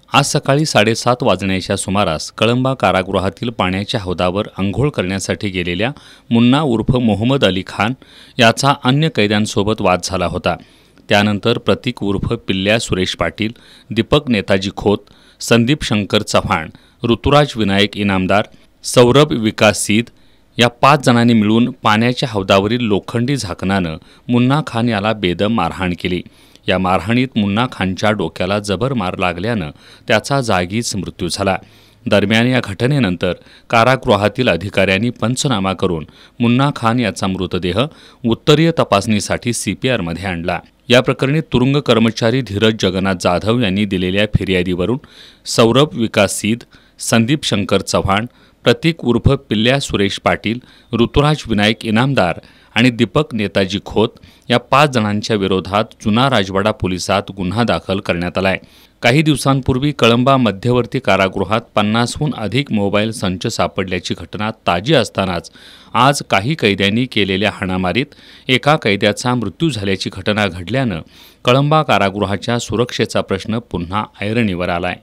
आज सकाळी 7:30 वाजण्याच्या सुमारास कळंबा कारागृहातील पाण्याच्या हौदावर अंघोळ करण्यासाठी गेलेल्या मुन्ना उर्फ मोहम्मद अली खान याचा अन्य कैद्यांसोबत वाद झाला होता। त्यानंतर प्रतीक उर्फ पिल्ल्या सुरेश पाटील, दीपक नेताजी खोत, संदीप शंकर चव्हाण, ऋतुराज विनायक इनामदार, सौरभ विकास सीद या 5 जणांनी मिळून पाण्याच्या हौदावरील लोखंडी झाकणानं मुन्ना खान याला बेदम मारहाण केली। या मारहाणीत मुन्ना खानच्या डोक्याला जबर मार लागल्यानं त्याचा जागीच मृत्यू झाला। दरम्यान या घटनेनंतर कारागृहातील अधिकाऱ्यांनी पंचनामा करून मुन्ना खान याचा मृतदेह उत्तरीय तपासणीसाठी CPRमध्ये आणला। या प्रकरणी तुरुंग कर्मचारी धीरज जगन्नाथ जाधव यांनी दिलेल्या फिर्यादीवरून सौरभ विकास सीद, संदीप शंकर चव्हाण, प्रतीक उर्फ पिल्ल्या सुरेश पाटील, ऋतुराज विनायक इनामदार आणि दीपक नेताजी खोत या 5 जणांच्या विरोधात जुना राजवाडा पोलिसात गुन्हा दाखल करण्यात आलाय। काही दिवसांपूर्वी कळंबा मध्यवर्ती कारागृहात 50हून अधिक मोबाईल संच सापडल्याची घटना ताजी असतानाच आज काही कैद्यांनी केलेल्या हाणामारीत एका कैद्याचा मृत्यू झाल्याची घटना घडल्यानं कळंबा कारागृहाच्या सुरक्षेचा प्रश्न पुन्हा ऐरणीवर आलाय।